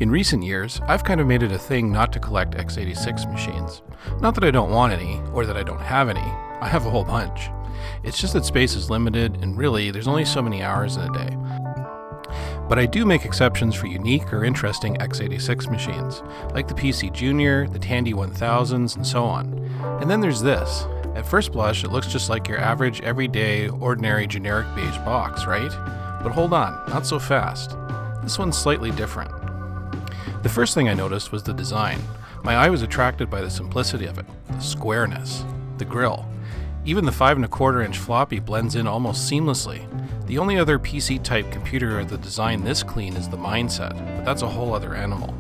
In recent years, I've kind of made it a thing not to collect x86 machines. Not that I don't want any, or that I don't have any. I have a whole bunch. It's just that space is limited, and really, there's only so many hours in a day. But I do make exceptions for unique or interesting x86 machines, like the PC Junior, the Tandy 1000s, and so on. And then there's this. At first blush, it looks just like your average, everyday, ordinary, generic beige box, right? But hold on, not so fast. This one's slightly different. The first thing I noticed was the design. My eye was attracted by the simplicity of it, the squareness, the grille. Even the 5¼ floppy blends in almost seamlessly. The only other PC-type computer with a design this clean is the Mindset, but that's a whole other animal.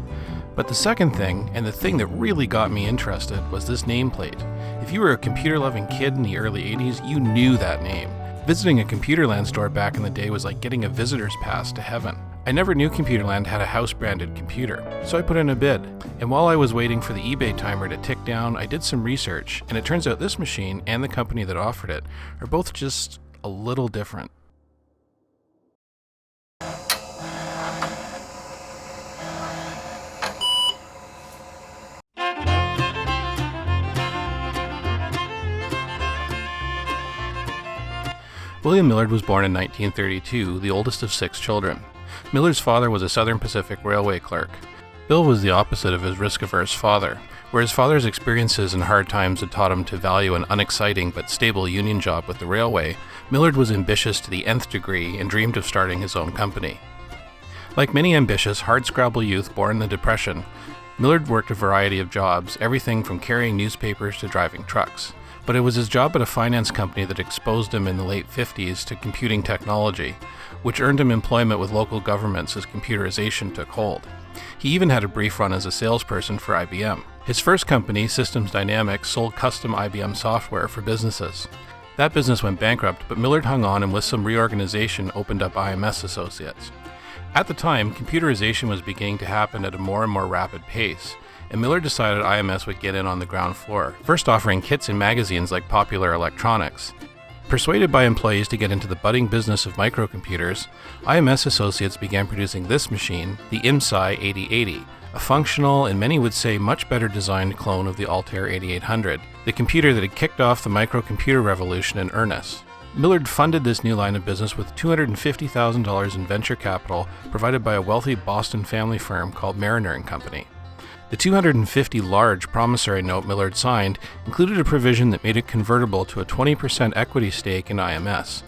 But the second thing, and the thing that really got me interested, was this nameplate. If you were a computer-loving kid in the early 80s, you knew that name. Visiting a Computerland store back in the day was like getting a visitor's pass to heaven. I never knew Computerland had a house-branded computer, so I put in a bid. And while I was waiting for the eBay timer to tick down, I did some research, and it turns out this machine and the company that offered it are both just a little different. William Millard was born in 1932, the oldest of 6 children. Millard's father was a Southern Pacific Railway clerk. Bill was the opposite of his risk-averse father. Where his father's experiences and hard times had taught him to value an unexciting but stable union job with the railway, Millard was ambitious to the nth degree and dreamed of starting his own company. Like many ambitious, hardscrabble youth born in the Depression, Millard worked a variety of jobs, everything from carrying newspapers to driving trucks. But it was his job at a finance company that exposed him in the late 50s to computing technology, which earned him employment with local governments as computerization took hold. He even had a brief run as a salesperson for IBM. His first company, Systems Dynamics, sold custom IBM software for businesses. That business went bankrupt, but Millard hung on and with some reorganization opened up IMS Associates. At the time, computerization was beginning to happen at a more and more rapid pace, and Millard decided IMS would get in on the ground floor, first offering kits in magazines like Popular Electronics. Persuaded by employees to get into the budding business of microcomputers, IMS Associates began producing this machine, the IMSI 8080, a functional and many would say much better designed clone of the Altair 8800, the computer that had kicked off the microcomputer revolution in earnest. Millard funded this new line of business with $250,000 in venture capital provided by a wealthy Boston family firm called Marianas & Company. The $250 large promissory note Millard signed included a provision that made it convertible to a 20% equity stake in IMS.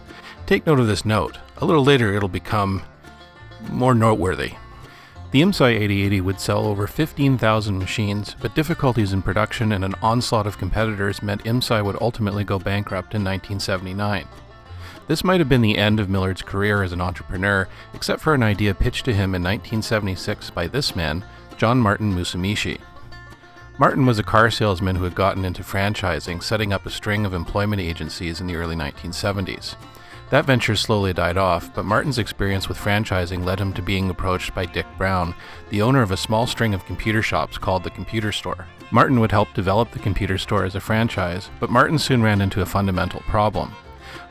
Take note of this note. A little later it'll become more noteworthy. The IMSI 8080 would sell over 15,000 machines, but difficulties in production and an onslaught of competitors meant IMSI would ultimately go bankrupt in 1979. This might have been the end of Millard's career as an entrepreneur, except for an idea pitched to him in 1976 by this man, John Martin-Musumeci. Martin was a car salesman who had gotten into franchising, setting up a string of employment agencies in the early 1970s. That venture slowly died off, but Martin's experience with franchising led him to being approached by Dick Brown, the owner of a small string of computer shops called the Computer Store. Martin would help develop the Computer Store as a franchise, but Martin soon ran into a fundamental problem.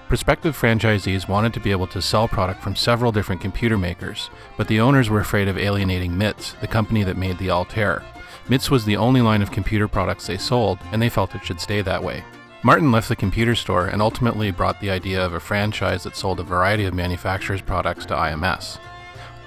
Prospective franchisees wanted to be able to sell product from several different computer makers, but the owners were afraid of alienating MITS, the company that made the Altair. MITS was the only line of computer products they sold, and they felt it should stay that way. Martin left the Computer Store and ultimately brought the idea of a franchise that sold a variety of manufacturers' products to IMS.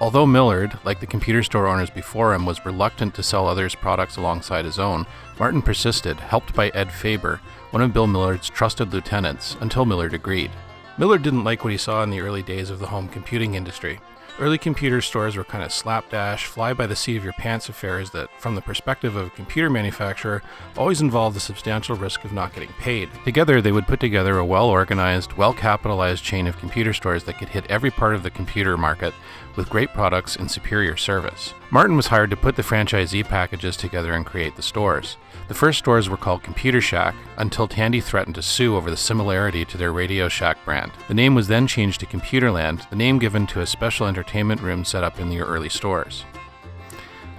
Although Millard, like the Computer Store owners before him, was reluctant to sell others' products alongside his own, Martin persisted, helped by Ed Faber, one of Bill Millard's trusted lieutenants, until Millard agreed. Millard didn't like what he saw in the early days of the home computing industry. Early computer stores were kind of slapdash, fly-by-the-seat-of-your-pants affairs that, from the perspective of a computer manufacturer, always involved the substantial risk of not getting paid. Together, they would put together a well-organized, well-capitalized chain of computer stores that could hit every part of the computer market with great products and superior service. Martin was hired to put the franchisee packages together and create the stores. The first stores were called Computer Shack, until Tandy threatened to sue over the similarity to their Radio Shack brand. The name was then changed to Computerland, the name given to a special entertainment room set up in the early stores.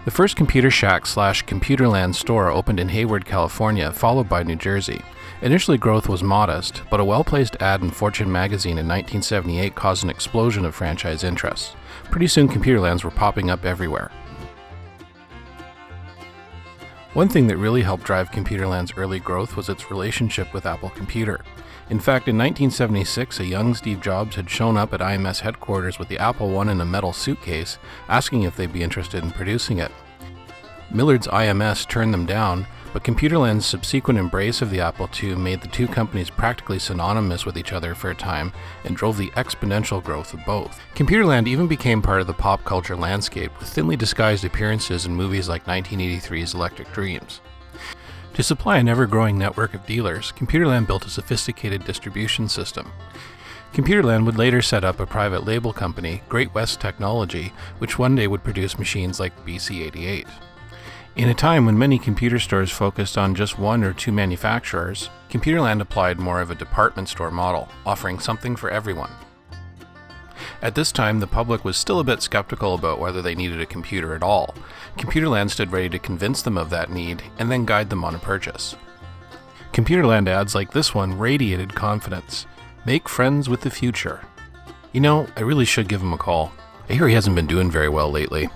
The first Computer Shack/Computerland store opened in Hayward, California, followed by New Jersey. Initially growth was modest, but a well-placed ad in Fortune magazine in 1978 caused an explosion of franchise interest. Pretty soon Computerlands were popping up everywhere. One thing that really helped drive Computerland's early growth was its relationship with Apple Computer. In fact, in 1976, a young Steve Jobs had shown up at IMS headquarters with the Apple I in a metal suitcase, asking if they'd be interested in producing it. Millard's IMS turned them down, but Computerland's subsequent embrace of the Apple II made the two companies practically synonymous with each other for a time and drove the exponential growth of both. Computerland even became part of the pop culture landscape with thinly disguised appearances in movies like 1983's Electric Dreams. To supply an ever-growing network of dealers, Computerland built a sophisticated distribution system. Computerland would later set up a private label company, Great West Technology, which one day would produce machines like BC-88. In a time when many computer stores focused on just one or two manufacturers, Computerland applied more of a department store model, offering something for everyone. At this time, the public was still a bit skeptical about whether they needed a computer at all. Computerland stood ready to convince them of that need and then guide them on a purchase. Computerland ads like this one radiated confidence. Make friends with the future. You know, I really should give him a call. I hear he hasn't been doing very well lately.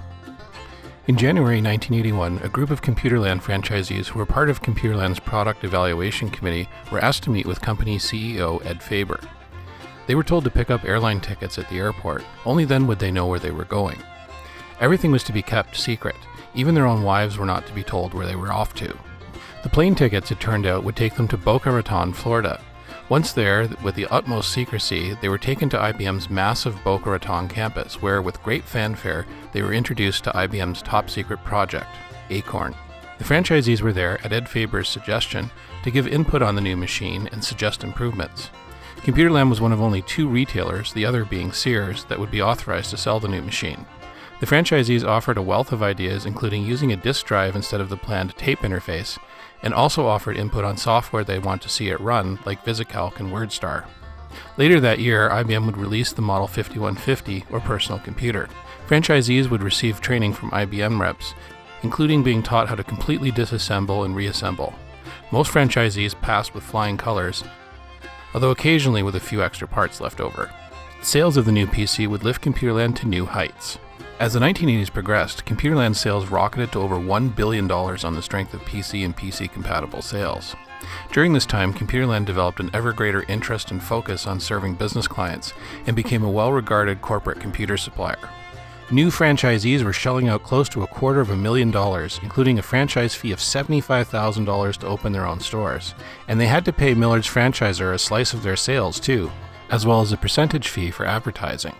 In January 1981, a group of Computerland franchisees who were part of Computerland's product evaluation committee were asked to meet with company CEO Ed Faber. They were told to pick up airline tickets at the airport. Only then would they know where they were going. Everything was to be kept secret. Even their own wives were not to be told where they were off to. The plane tickets, it turned out, would take them to Boca Raton, Florida. Once there, with the utmost secrecy, they were taken to IBM's massive Boca Raton campus, where, with great fanfare, they were introduced to IBM's top-secret project, Acorn. The franchisees were there, at Ed Faber's suggestion, to give input on the new machine and suggest improvements. Computerland was one of only two retailers, the other being Sears, that would be authorized to sell the new machine. The franchisees offered a wealth of ideas, including using a disk drive instead of the planned tape interface, and also offered input on software they want to see it run, like VisiCalc and WordStar. Later that year, IBM would release the Model 5150, or personal computer. Franchisees would receive training from IBM reps, including being taught how to completely disassemble and reassemble. Most franchisees passed with flying colors, although occasionally with a few extra parts left over. Sales of the new PC would lift Computerland to new heights. As the 1980s progressed, Computerland sales rocketed to over $1 billion on the strength of PC and PC-compatible sales. During this time, Computerland developed an ever greater interest and focus on serving business clients and became a well-regarded corporate computer supplier. New franchisees were shelling out close to $250,000, including a franchise fee of $75,000 to open their own stores, and they had to pay Millard's franchisor a slice of their sales too, as well as a percentage fee for advertising.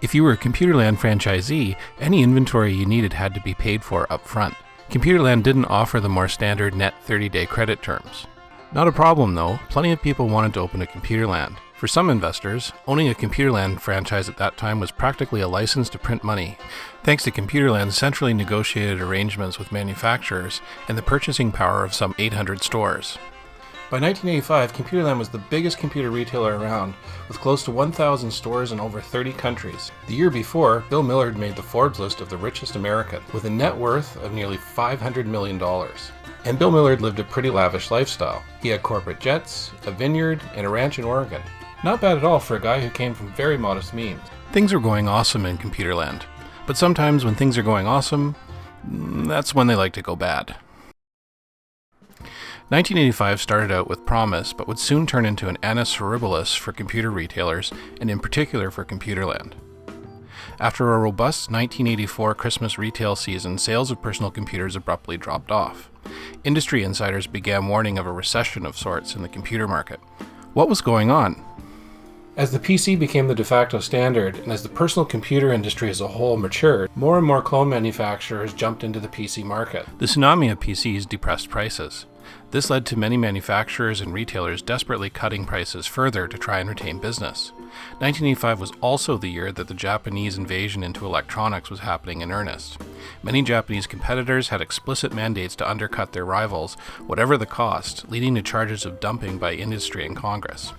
If you were a Computerland franchisee, any inventory you needed had to be paid for up front. Computerland didn't offer the more standard net 30-day credit terms. Not a problem though, plenty of people wanted to open a Computerland. For some investors, owning a Computerland franchise at that time was practically a license to print money, thanks to Computerland's centrally negotiated arrangements with manufacturers and the purchasing power of some 800 stores. By 1985, Computerland was the biggest computer retailer around, with close to 1,000 stores in over 30 countries. The year before, Bill Millard made the Forbes list of the richest Americans, with a net worth of nearly $500 million. And Bill Millard lived a pretty lavish lifestyle. He had corporate jets, a vineyard, and a ranch in Oregon. Not bad at all for a guy who came from very modest means. Things were going awesome in Computerland, but sometimes when things are going awesome, that's when they like to go bad. 1985 started out with promise, but would soon turn into an annus horribilis for computer retailers, and in particular for Computerland. After a robust 1984 Christmas retail season, sales of personal computers abruptly dropped off. Industry insiders began warning of a recession of sorts in the computer market. What was going on? As the PC became the de facto standard, and as the personal computer industry as a whole matured, more and more clone manufacturers jumped into the PC market. The tsunami of PCs depressed prices. This led to many manufacturers and retailers desperately cutting prices further to try and retain business. 1985 was also the year that the Japanese invasion into electronics was happening in earnest. Many Japanese competitors had explicit mandates to undercut their rivals, whatever the cost, leading to charges of dumping by industry and Congress.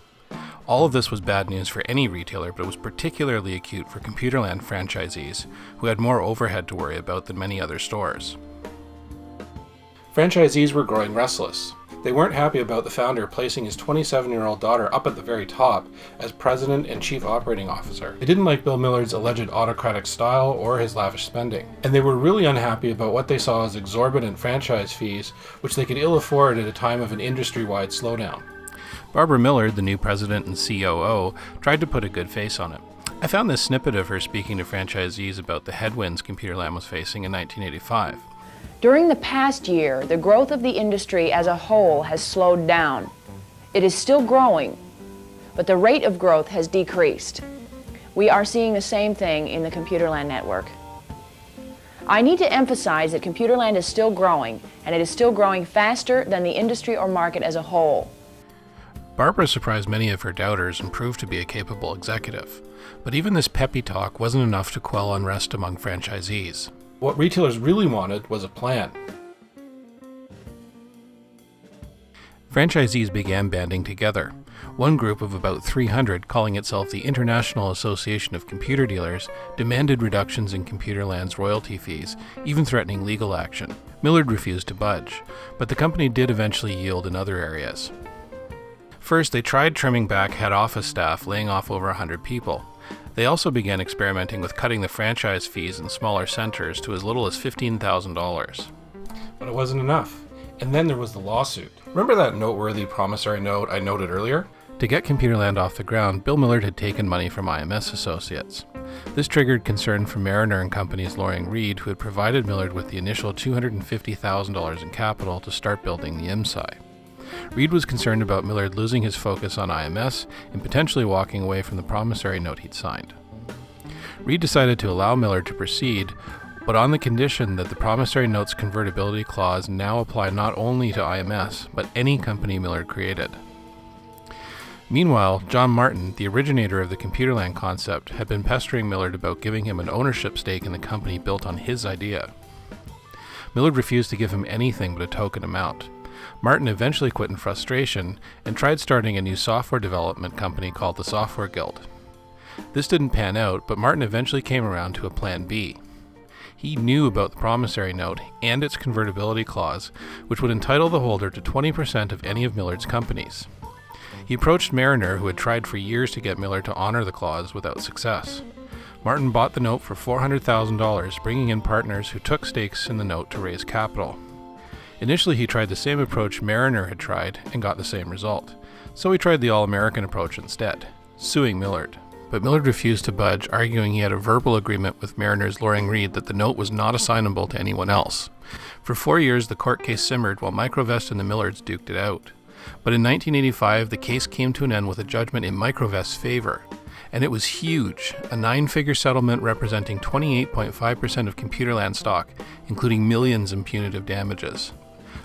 All of this was bad news for any retailer, but it was particularly acute for Computerland franchisees, who had more overhead to worry about than many other stores. Franchisees were growing restless. They weren't happy about the founder placing his 27-year-old daughter up at the very top as president and chief operating officer. They didn't like Bill Millard's alleged autocratic style or his lavish spending. And they were really unhappy about what they saw as exorbitant franchise fees, which they could ill afford at a time of an industry-wide slowdown. Barbara Millard, the new president and COO, tried to put a good face on it. I found this snippet of her speaking to franchisees about the headwinds Computerland was facing in 1985. During the past year, the growth of the industry as a whole has slowed down. It is still growing, but the rate of growth has decreased. We are seeing the same thing in the Computerland network. I need to emphasize that Computerland is still growing, and it is still growing faster than the industry or market as a whole. Barbara surprised many of her doubters and proved to be a capable executive. But even this peppy talk wasn't enough to quell unrest among franchisees. What retailers really wanted was a plan. Franchisees began banding together. One group of about 300, calling itself the International Association of Computer Dealers, demanded reductions in Computerland's royalty fees, even threatening legal action. Millard refused to budge, but the company did eventually yield in other areas. First, they tried trimming back head office staff, laying off over 100 people. They also began experimenting with cutting the franchise fees in smaller centers to as little as $15,000. But it wasn't enough. And then there was the lawsuit. Remember that noteworthy promissory note I noted earlier? To get Computerland off the ground, Bill Millard had taken money from IMS Associates. This triggered concern from Mariner and Company's Loring Reed, who had provided Millard with the initial $250,000 in capital to start building the IMSI. Reed was concerned about Millard losing his focus on IMS and potentially walking away from the promissory note he'd signed. Reed decided to allow Millard to proceed, but on the condition that the promissory note's convertibility clause now apply not only to IMS, but any company Millard created. Meanwhile, John Martin, the originator of the Computerland concept, had been pestering Millard about giving him an ownership stake in the company built on his idea. Millard refused to give him anything but a token amount. Martin eventually quit in frustration and tried starting a new software development company called the Software Guild. This didn't pan out, but Martin eventually came around to a plan B. He knew about the promissory note and its convertibility clause, which would entitle the holder to 20% of any of Millard's companies. He approached Mariner, who had tried for years to get Millard to honor the clause without success. Martin bought the note for $400,000, bringing in partners who took stakes in the note to raise capital. Initially, he tried the same approach Mariner had tried and got the same result. So he tried the all-American approach instead, suing Millard. But Millard refused to budge, arguing he had a verbal agreement with Mariner's Loring Reed that the note was not assignable to anyone else. For 4 years, the court case simmered while Microvest and the Millards duked it out. But in 1985, the case came to an end with a judgment in Microvest's favor. And it was huge, a 9-figure settlement representing 28.5% of Computerland stock, including millions in punitive damages.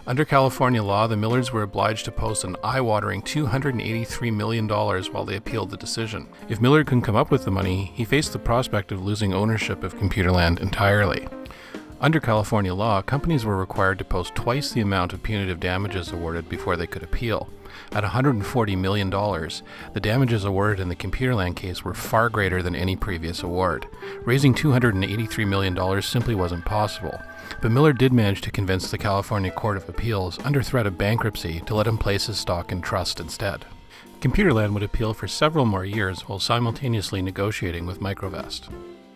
Under California law, the Millards were obliged to post an eye-watering $283 million while they appealed the decision. If Millard couldn't come up with the money, he faced the prospect of losing ownership of Computerland entirely. Under California law, companies were required to post twice the amount of punitive damages awarded before they could appeal. At $140 million, the damages awarded in the Computerland case were far greater than any previous award. Raising $283 million simply wasn't possible. But Millard did manage to convince the California Court of Appeals, under threat of bankruptcy, to let him place his stock in trust instead. Computerland would appeal for several more years while simultaneously negotiating with Microvest.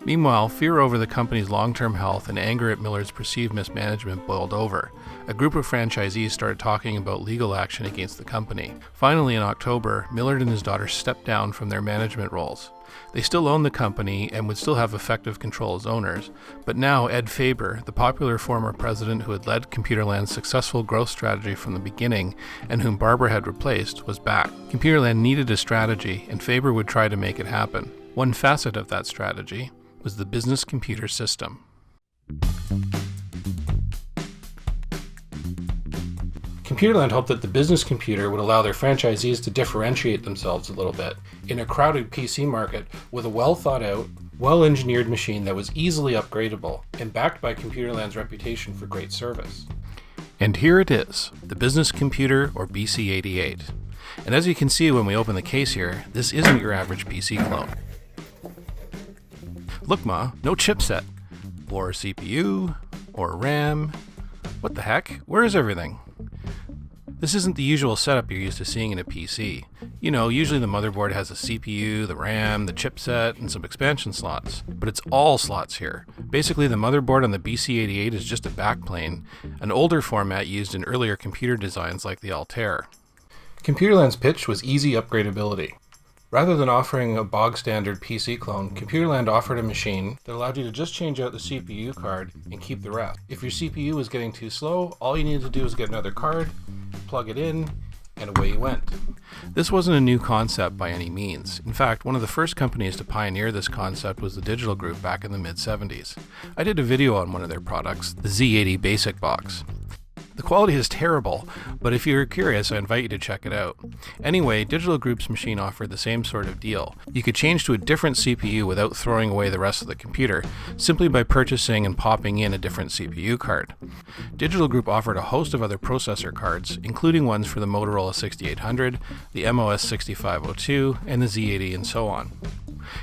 Meanwhile, fear over the company's long-term health and anger at Millard's perceived mismanagement boiled over. A group of franchisees started talking about legal action against the company. Finally, in October, Millard and his daughter stepped down from their management roles. They still owned the company and would still have effective control as owners, but now Ed Faber, the popular former president who had led Computerland's successful growth strategy from the beginning and whom Barbara had replaced, was back. Computerland needed a strategy, and Faber would try to make it happen. One facet of that strategy was the business computer system. Computerland hoped that the business computer would allow their franchisees to differentiate themselves a little bit in a crowded PC market with a well-thought-out, well-engineered machine that was easily upgradable and backed by Computerland's reputation for great service. And here it is, the business computer, or BC-88. And as you can see when we open the case here, this isn't your average PC clone. Look, Ma, no chipset, or CPU, or RAM. What the heck? Where is everything? This isn't the usual setup you're used to seeing in a PC. You know, usually the motherboard has a CPU, the RAM, the chipset, and some expansion slots. But it's all slots here. Basically, the motherboard on the BC-88 is just a backplane, an older format used in earlier computer designs like the Altair. Computerland's pitch was easy upgradability. Rather than offering a bog-standard PC clone, Computerland offered a machine that allowed you to just change out the CPU card and keep the rest. If your CPU was getting too slow, all you needed to do was get another card, plug it in, and away you went. This wasn't a new concept by any means. In fact, one of the first companies to pioneer this concept was the Digital Group back in the mid-70s. I did a video on one of their products, the Z80 Basic Box. The quality is terrible, but if you're curious, I invite you to check it out. Anyway, Digital Group's machine offered the same sort of deal. You could change to a different CPU without throwing away the rest of the computer, simply by purchasing and popping in a different CPU card. Digital Group offered a host of other processor cards, including ones for the Motorola 6800, the MOS 6502, and the Z80, and so on.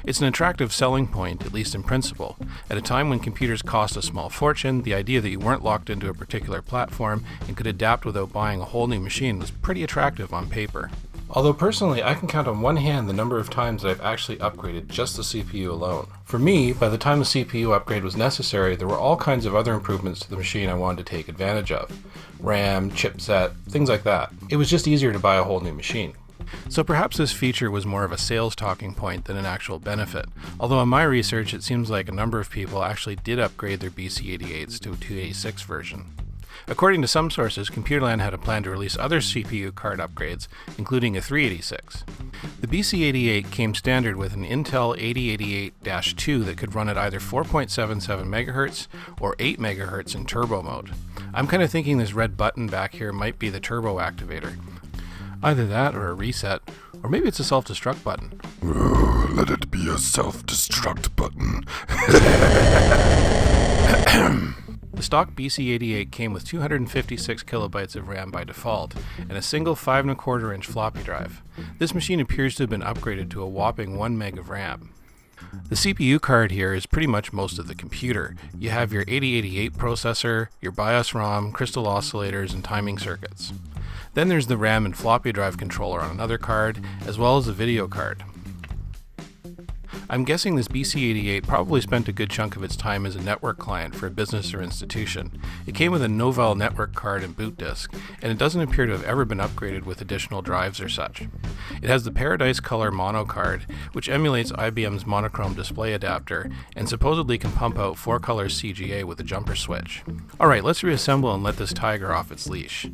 It's an attractive selling point, at least in principle. At a time when computers cost a small fortune, the idea that you weren't locked into a particular platform and could adapt without buying a whole new machine was pretty attractive on paper. Although personally, I can count on one hand the number of times that I've actually upgraded just the CPU alone. For me, by the time the CPU upgrade was necessary, there were all kinds of other improvements to the machine I wanted to take advantage of. RAM, chipset, things like that. It was just easier to buy a whole new machine. So perhaps this feature was more of a sales talking point than an actual benefit, although in my research it seems like a number of people actually did upgrade their BC-88s to a 286 version. According to some sources, Computerland had a plan to release other CPU card upgrades, including a 386. The BC-88 came standard with an Intel 8088-2 that could run at either 4.77 MHz or 8 MHz in turbo mode. I'm kind of thinking this red button back here might be the turbo activator. Either that or a reset, or maybe it's a self-destruct button. Let it be a self-destruct button. The stock BC-88 came with 256 kilobytes of RAM by default, and a single 5¼ floppy drive. This machine appears to have been upgraded to a whopping 1 meg of RAM. The CPU card here is pretty much most of the computer. You have your 8088 processor, your BIOS ROM, crystal oscillators, and timing circuits. Then there's the RAM and floppy drive controller on another card, as well as a video card. I'm guessing this BC-88 probably spent a good chunk of its time as a network client for a business or institution. It came with a Novell network card and boot disk, and it doesn't appear to have ever been upgraded with additional drives or such. It has the Paradise Color mono card, which emulates IBM's monochrome display adapter, and supposedly can pump out 4 colors CGA with a jumper switch. Alright, let's reassemble and let this tiger off its leash.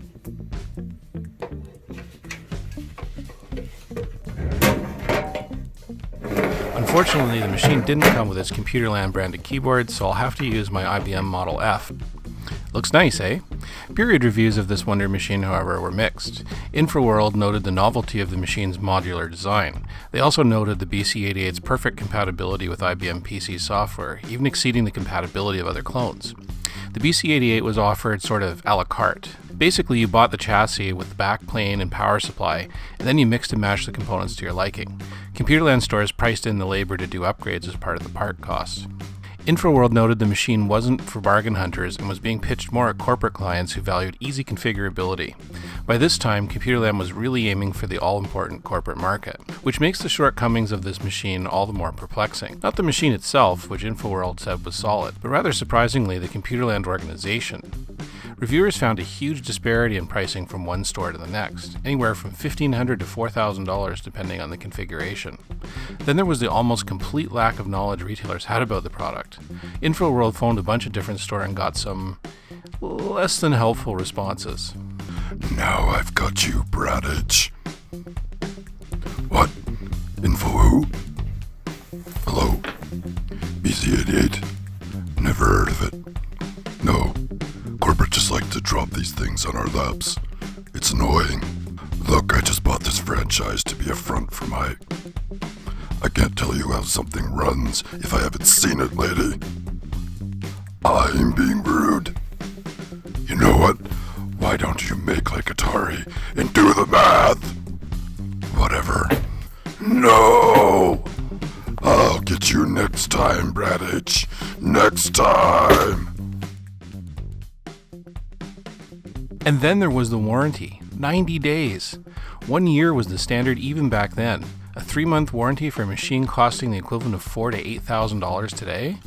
Unfortunately, the machine didn't come with its Computerland branded keyboard, so I'll have to use my IBM Model F. Looks nice, eh? Period reviews of this wonder machine, however, were mixed. Infoworld noted the novelty of the machine's modular design. They also noted the BC-88's perfect compatibility with IBM PC software, even exceeding the compatibility of other clones. The BC-88 was offered sort of a la carte. Basically, you bought the chassis with the backplane and power supply, and then you mixed and matched the components to your liking. Computerland stores priced in the labor to do upgrades as part of the part cost. Infoworld noted the machine wasn't for bargain hunters and was being pitched more at corporate clients who valued easy configurability. By this time, Computerland was really aiming for the all-important corporate market, which makes the shortcomings of this machine all the more perplexing. Not the machine itself, which Infoworld said was solid, but rather surprisingly the Computerland organization. Reviewers found a huge disparity in pricing from one store to the next, anywhere from $1,500 to $4,000 depending on the configuration. Then there was the almost complete lack of knowledge retailers had about the product. Infoworld phoned a bunch of different stores and got some less than helpful responses. Now I've got you, Bradage. What? Info who? Hello? BC-88? Never heard of it. No. Corporate just like to drop these things on our laps. It's annoying. Look, I just bought this franchise to be a front for my... I can't tell you how something runs if I haven't seen it, lady. I'm being rude. You know what? Why don't you make like Atari and do the math? Whatever. No! I'll get you next time, Bradage. Next time! And then there was the warranty. 90 days. 1 year was the standard even back then. A 3-month warranty for a machine costing the equivalent of $4,000 to $8,000 today?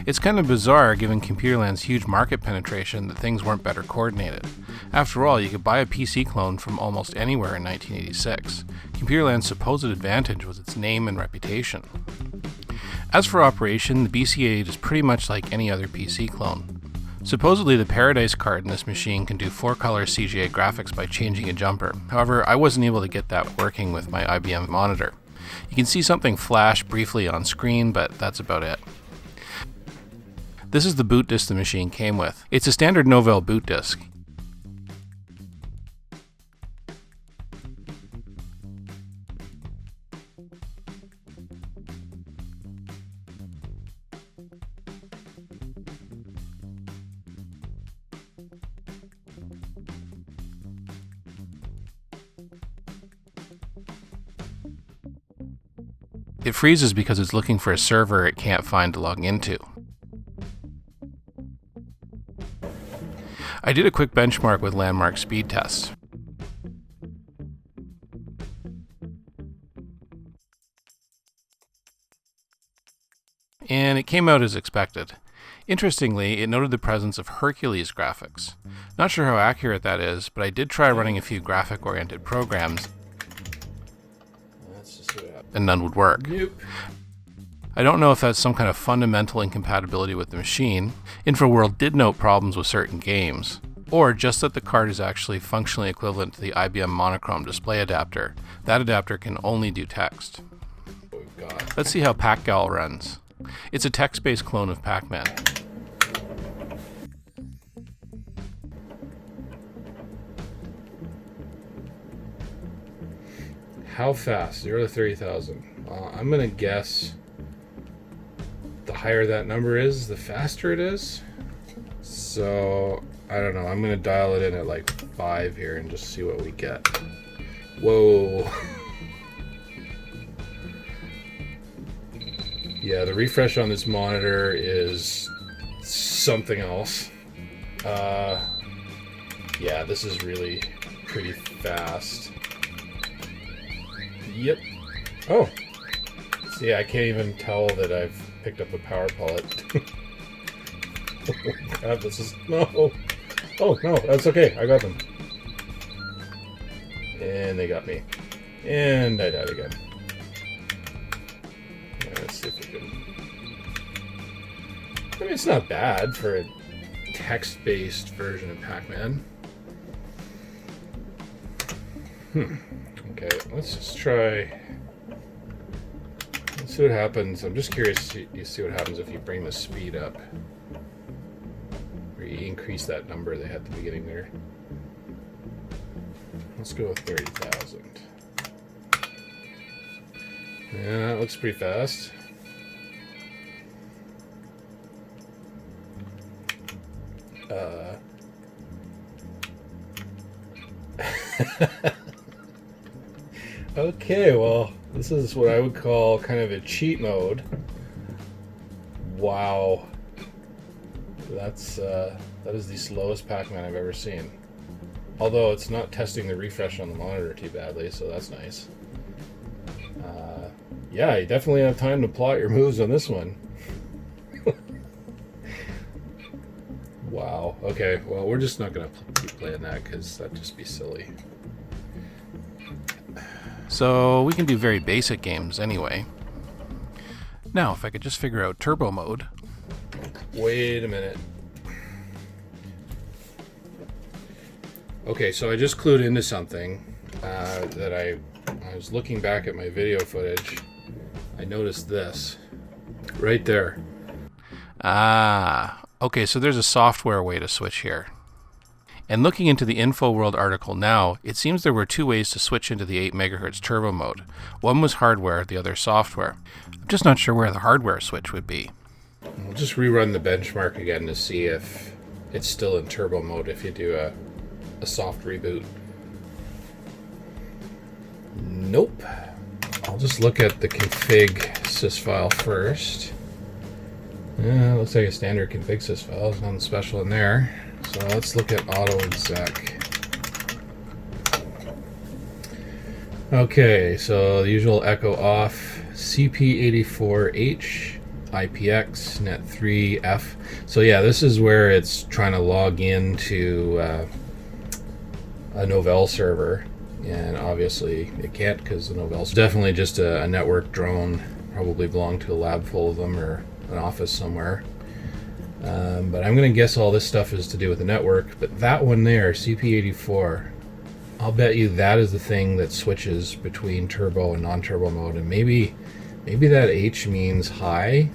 It's kind of bizarre given Computerland's huge market penetration that things weren't better coordinated. After all, you could buy a PC clone from almost anywhere in 1986. Computerland's supposed advantage was its name and reputation. As for operation, the BC-8 is pretty much like any other PC clone. Supposedly, the Paradise card in this machine can do 4-color CGA graphics by changing a jumper. However, I wasn't able to get that working with my IBM monitor. You can see something flash briefly on screen, but that's about it. This is the boot disk the machine came with. It's a standard Novell boot disk. It freezes because it's looking for a server it can't find to log into. I did a quick benchmark with landmark speed tests. And it came out as expected. Interestingly, it noted the presence of Hercules graphics. Not sure how accurate that is, but I did try running a few graphic-oriented programs, and none would work. Nope. I don't know if that's some kind of fundamental incompatibility with the machine. Infoworld did note problems with certain games, or just that the card is actually functionally equivalent to the IBM monochrome display adapter. That adapter can only do text. Let's see how PacGal runs. It's a text-based clone of Pac-Man. How fast? 0 to 30,000. I'm gonna guess the higher that number is, the faster it is. So, I don't know. I'm gonna dial it in at like 5 here and just see what we get. Whoa. Yeah, the refresh on this monitor is something else. Yeah, this is really pretty fast. Yep. Oh. See, I can't even tell that I've picked up a power pellet. Oh God, this is... No. Oh, no, that's okay. I got them. And they got me. And I died again. Let's see if we can... I mean, it's not bad for a text-based version of Pac-Man. Okay, let's just try... Let's see what happens. I'm just curious to see what happens if you bring the speed up. Or you increase that number they had at the beginning there. Let's go with 30,000. Yeah, that looks pretty fast. Okay, well, this is what I would call kind of a cheat mode. Wow. That is the slowest Pac-Man I've ever seen. Although it's not testing the refresh on the monitor too badly, so that's nice. Yeah, you definitely have time to plot your moves on this one. Wow. Okay, well, we're just not going to keep playing that because that'd just be silly. So we can do very basic games anyway. Now, if I could just figure out turbo mode. Wait a minute. Okay, so I just clued into something that I was looking back at my video footage. I noticed this right there. Ah, okay, so there's a software way to switch here. And looking into the Infoworld article now, it seems there were 2 ways to switch into the 8 MHz turbo mode. One was hardware, the other software. I'm just not sure where the hardware switch would be. We'll just rerun the benchmark again to see if it's still in turbo mode if you do a soft reboot. Nope. I'll just look at the config sys file first. Looks like a standard config sys file. There's nothing special in there. So let's look at auto exec. Okay, so the usual echo off, CP84H, IPX, net3F. So yeah, this is where it's trying to log into a Novell server, and obviously it can't because the Novell's definitely just a network drone, probably belonged to a lab full of them or an office somewhere. But I'm going to guess all this stuff is to do with the network, but that one there, CP84, I'll bet you that is the thing that switches between turbo and non-turbo mode, and maybe that H means high.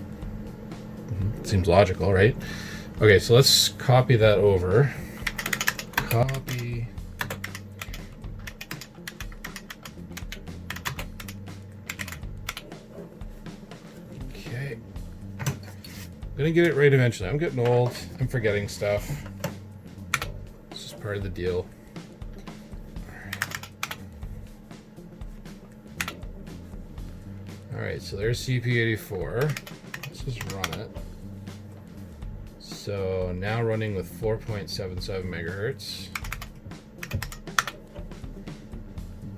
Seems logical, right? Okay, so let's copy that over. Copy. Okay. I'm gonna get it right eventually. I'm getting old. I'm forgetting stuff. This is part of the deal. Alright, so there's CP84. Let's just run it. So now running with 4.77 megahertz.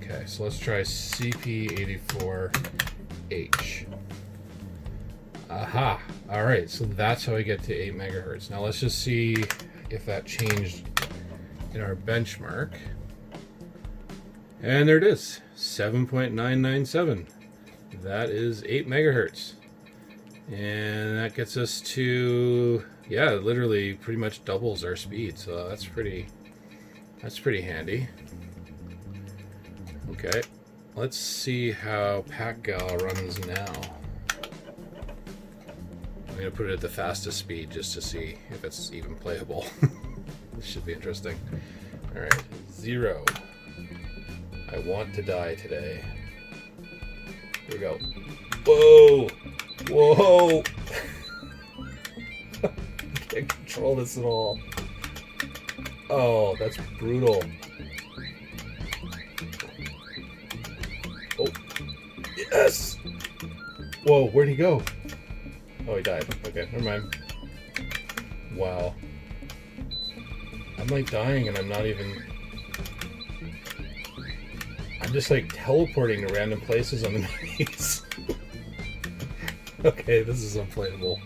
Okay, so let's try CP84H. Aha! Alright, so that's how I get to 8 megahertz. Now let's just see if that changed in our benchmark. And there it is, 7.997. That is 8 megahertz. And that gets us to, yeah, literally pretty much doubles our speed. So that's pretty handy. Okay, let's see how PacGal runs now. I'm gonna put it at the fastest speed just to see if it's even playable. This should be interesting. All right, 0. I want to die today. Here we go. Whoa! Whoa! I can't control this at all. Oh, that's brutal. Oh, yes! Whoa, where'd he go? Oh, he died. Okay, never mind. Wow. I'm like dying and I'm not even... I'm just like teleporting to random places on the minis. Okay, this is unplayable.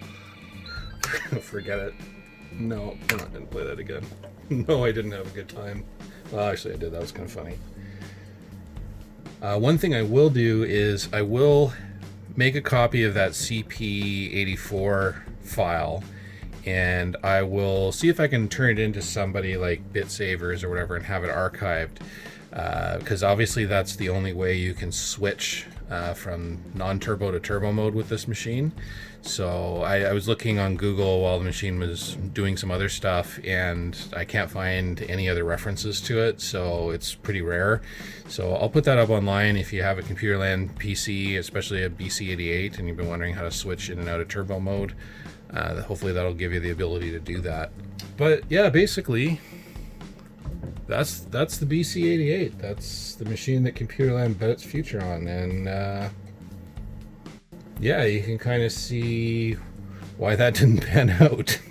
Forget it. No, I'm not gonna play that again. No, I didn't have a good time. Well, actually I did. That was kind of funny. One thing I will do is I will make a copy of that CP84 file, and I will see if I can turn it into somebody like BitSavers or whatever and have it archived. Because obviously that's the only way you can switch from non-turbo to turbo mode with this machine. So I was looking on Google while the machine was doing some other stuff, and I can't find any other references to it, so it's pretty rare. So I'll put that up online if you have a Computerland PC, especially a BC88, and you've been wondering how to switch in and out of turbo mode. Hopefully that'll give you the ability to do that. But yeah, basically that's the BC88. That's the machine that Computerland bet its future on, and yeah, you can kind of see why that didn't pan out.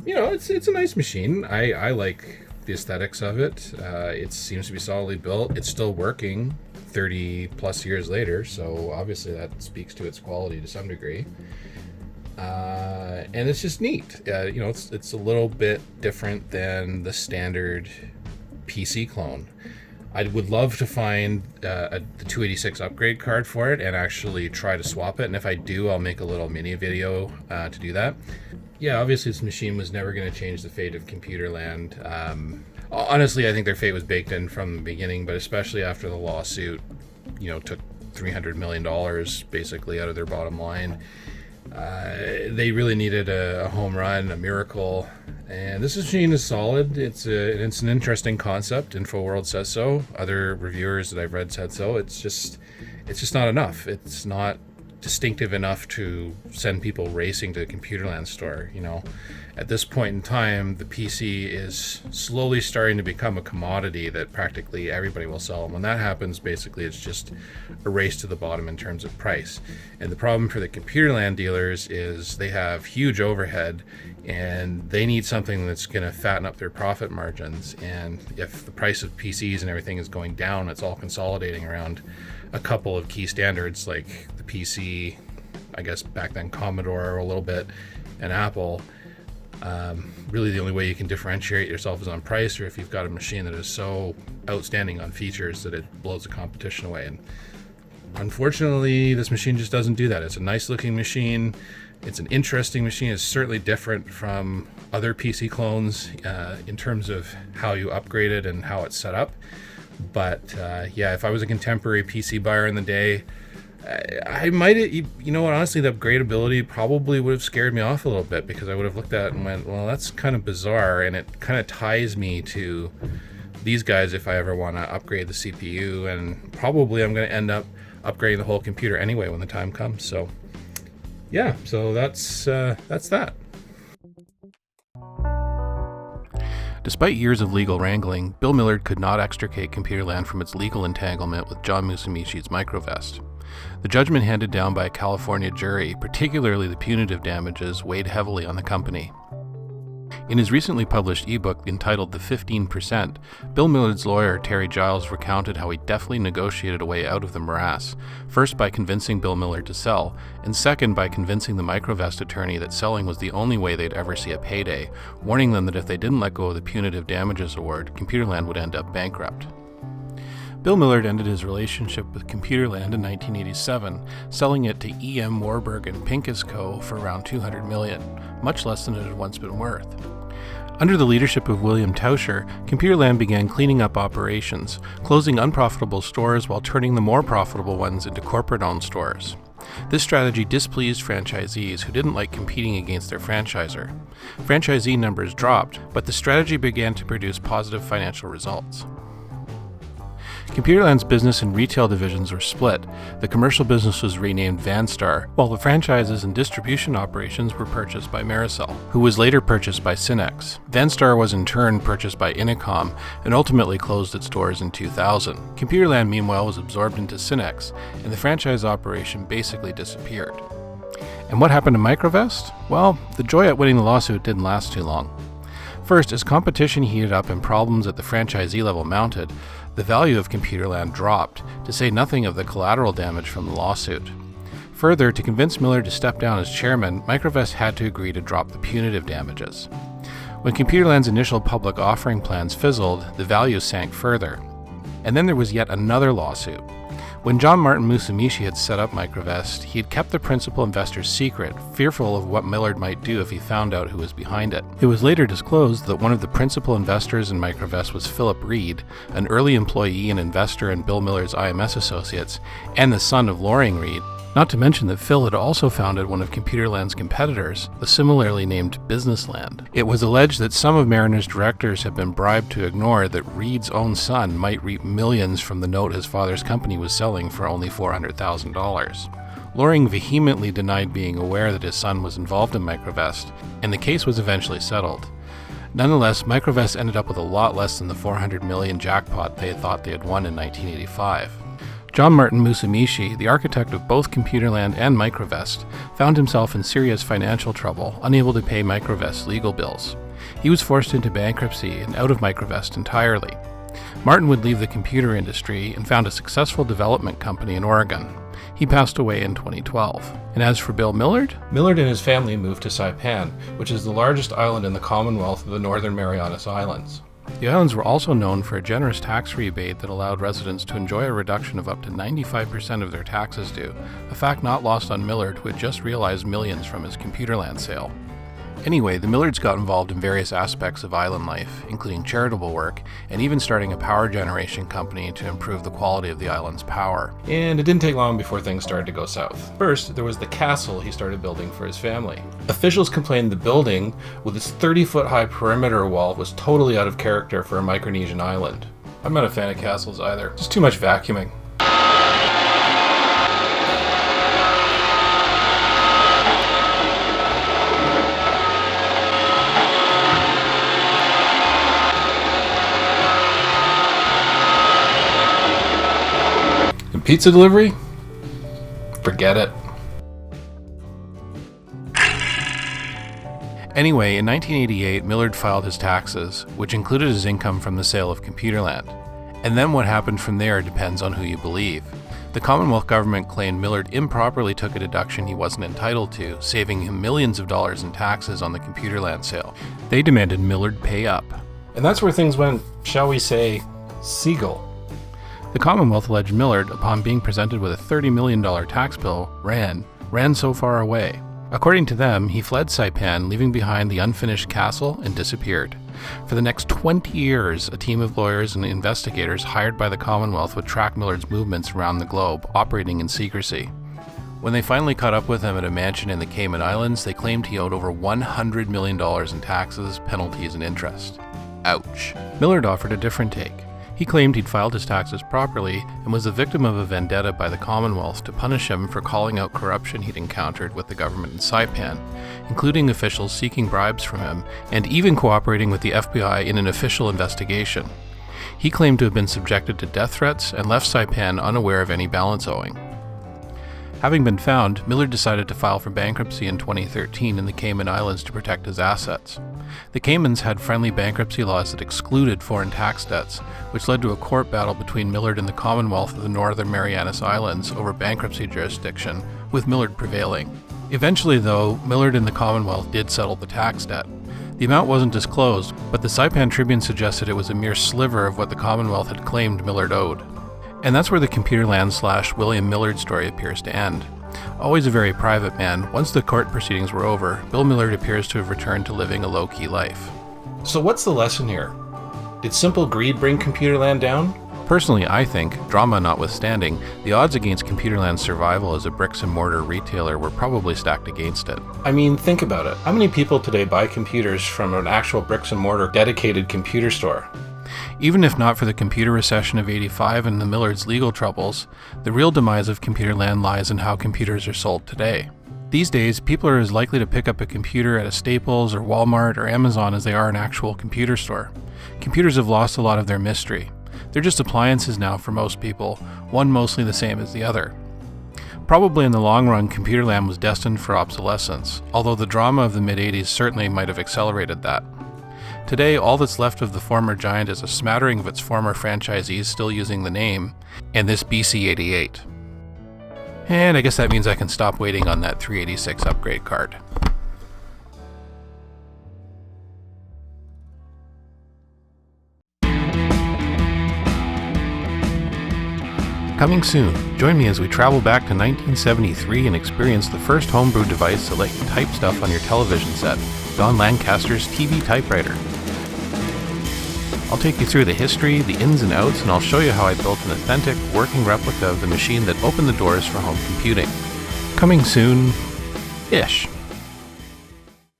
You know, it's a nice machine. I like the aesthetics of it. It seems to be solidly built. It's still working 30 plus years later, so obviously that speaks to its quality to some degree. And it's just neat. You know, it's a little bit different than the standard PC clone. I would love to find the 286 upgrade card for it and actually try to swap it. And if I do, I'll make a little mini video to do that. Yeah, obviously this machine was never going to change the fate of Computerland. Honestly, I think their fate was baked in from the beginning, but especially after the lawsuit, you know, took $300 million basically out of their bottom line. They really needed a home run, a miracle, and this machine is solid. It's an interesting concept. Infoworld says so. Other reviewers that I've read said so. It's just not enough. It's not distinctive enough to send people racing to the Computerland store. At this point in time, the PC is slowly starting to become a commodity that practically everybody will sell. And when that happens, basically it's just a race to the bottom in terms of price. And the problem for the Computerland dealers is they have huge overhead and they need something that's going to fatten up their profit margins. And if the price of PCs and everything is going down, it's all consolidating around a couple of key standards like the PC, I guess back then Commodore a little bit, and Apple. Really the only way you can differentiate yourself is on price, or if you've got a machine that is so outstanding on features that it blows the competition away. And unfortunately, this machine just doesn't do that. It's a nice looking machine. It's an interesting machine. It's certainly different from other PC clones in terms of how you upgrade it and how it's set up. But if I was a contemporary PC buyer in the day, I might, honestly, the upgradability probably would have scared me off a little bit, because I would have looked at it and went, well, that's kind of bizarre, and it kind of ties me to these guys if I ever want to upgrade the CPU, and probably I'm going to end up upgrading the whole computer anyway when the time comes. So, so that's that. Despite years of legal wrangling, Bill Millard could not extricate Computerland from its legal entanglement with John Musumeci's Microvest. The judgment handed down by a California jury, particularly the punitive damages, weighed heavily on the company. In his recently published ebook entitled The 15%, Bill Millard's lawyer, Terry Giles, recounted how he deftly negotiated a way out of the morass, first by convincing Bill Millard to sell, and second by convincing the Microvest attorney that selling was the only way they'd ever see a payday, warning them that if they didn't let go of the punitive damages award, Computerland would end up bankrupt. Bill Millard ended his relationship with Computerland in 1987, selling it to E.M. Warburg and Pincus Co. for around $200 million, much less than it had once been worth. Under the leadership of William Tauscher, Computerland began cleaning up operations, closing unprofitable stores while turning the more profitable ones into corporate-owned stores. This strategy displeased franchisees who didn't like competing against their franchisor. Franchisee numbers dropped, but the strategy began to produce positive financial results. Computerland's business and retail divisions were split. The commercial business was renamed Vanstar, while the franchises and distribution operations were purchased by Maricel, who was later purchased by Cinex. Vanstar was in turn purchased by Inicom and ultimately closed its doors in 2000. Computerland, meanwhile, was absorbed into Cinex, and the franchise operation basically disappeared. And what happened to Microvest? Well, the joy at winning the lawsuit didn't last too long. First, as competition heated up and problems at the franchisee level mounted, the value of Computerland dropped, to say nothing of the collateral damage from the lawsuit. Further, to convince Millard to step down as chairman, Microvest had to agree to drop the punitive damages. When Computerland's initial public offering plans fizzled, the value sank further. And then there was yet another lawsuit. When John Martin-Musumeci had set up Microvest, he had kept the principal investors secret, fearful of what Millard might do if he found out who was behind it. It was later disclosed that one of the principal investors in Microvest was Philip Reed, an early employee and investor in Bill Millard's IMS Associates, and the son of Loring Reed. Not to mention that Phil had also founded one of Computerland's competitors, the similarly named Businessland. It was alleged that some of Marianas' directors had been bribed to ignore that Reed's own son might reap millions from the note his father's company was selling for only $400,000. Loring vehemently denied being aware that his son was involved in Microvest, and the case was eventually settled. Nonetheless, Microvest ended up with a lot less than the $400 million jackpot they thought they had won in 1985. John Martin-Musumeci, the architect of both Computerland and Microvest, found himself in serious financial trouble, unable to pay Microvest's legal bills. He was forced into bankruptcy and out of Microvest entirely. Martin would leave the computer industry and found a successful development company in Oregon. He passed away in 2012. And as for Bill Millard? Millard and his family moved to Saipan, which is the largest island in the Commonwealth of the Northern Marianas Islands. The islands were also known for a generous tax rebate that allowed residents to enjoy a reduction of up to 95% of their taxes due, a fact not lost on Millard, who had just realized millions from his Computerland sale. Anyway, the Millards got involved in various aspects of island life, including charitable work, and even starting a power generation company to improve the quality of the island's power. And it didn't take long before things started to go south. First, there was the castle he started building for his family. Officials complained the building, with its 30-foot-high perimeter wall, was totally out of character for a Micronesian island. I'm not a fan of castles either. Just too much vacuuming. Pizza delivery? Forget it. Anyway, in 1988, Millard filed his taxes, which included his income from the sale of Computerland. And then what happened from there depends on who you believe. The Commonwealth government claimed Millard improperly took a deduction he wasn't entitled to, saving him millions of dollars in taxes on the Computerland sale. They demanded Millard pay up. And that's where things went, shall we say, seagull. The Commonwealth alleged Millard, upon being presented with a $30 million tax bill, ran so far away. According to them, he fled Saipan, leaving behind the unfinished castle, and disappeared. For the next 20 years, a team of lawyers and investigators hired by the Commonwealth would track Millard's movements around the globe, operating in secrecy. When they finally caught up with him at a mansion in the Cayman Islands, they claimed he owed over $100 million in taxes, penalties, and interest. Ouch. Millard offered a different take. He claimed he'd filed his taxes properly and was the victim of a vendetta by the Commonwealth to punish him for calling out corruption he'd encountered with the government in Saipan, including officials seeking bribes from him and even cooperating with the FBI in an official investigation. He claimed to have been subjected to death threats and left Saipan unaware of any balance owing. Having been found, Millard decided to file for bankruptcy in 2013 in the Cayman Islands to protect his assets. The Caymans had friendly bankruptcy laws that excluded foreign tax debts, which led to a court battle between Millard and the Commonwealth of the Northern Marianas Islands over bankruptcy jurisdiction, with Millard prevailing. Eventually, though, Millard and the Commonwealth did settle the tax debt. The amount wasn't disclosed, but the Saipan Tribune suggested it was a mere sliver of what the Commonwealth had claimed Millard owed. And that's where the Computerland / William Millard story appears to end. Always a very private man, once the court proceedings were over, Bill Millard appears to have returned to living a low-key life. So what's the lesson here? Did simple greed bring Computerland down? Personally, I think, drama notwithstanding, the odds against Computerland's survival as a bricks-and-mortar retailer were probably stacked against it. I mean, think about it. How many people today buy computers from an actual bricks-and-mortar dedicated computer store? Even if not for the computer recession of '85 and the Millards' legal troubles, the real demise of Computerland lies in how computers are sold today. These days, people are as likely to pick up a computer at a Staples or Walmart or Amazon as they are an actual computer store. Computers have lost a lot of their mystery. They're just appliances now for most people, one mostly the same as the other. Probably in the long run, Computerland was destined for obsolescence, although the drama of the mid-'80s certainly might have accelerated that. Today, all that's left of the former giant is a smattering of its former franchisees still using the name, and this BC-88. And I guess that means I can stop waiting on that 386 upgrade card. Coming soon, join me as we travel back to 1973 and experience the first homebrew device to let you type stuff on your television set, Don Lancaster's TV typewriter. I'll take you through the history, the ins and outs, and I'll show you how I built an authentic, working replica of the machine that opened the doors for home computing. Coming soon-ish.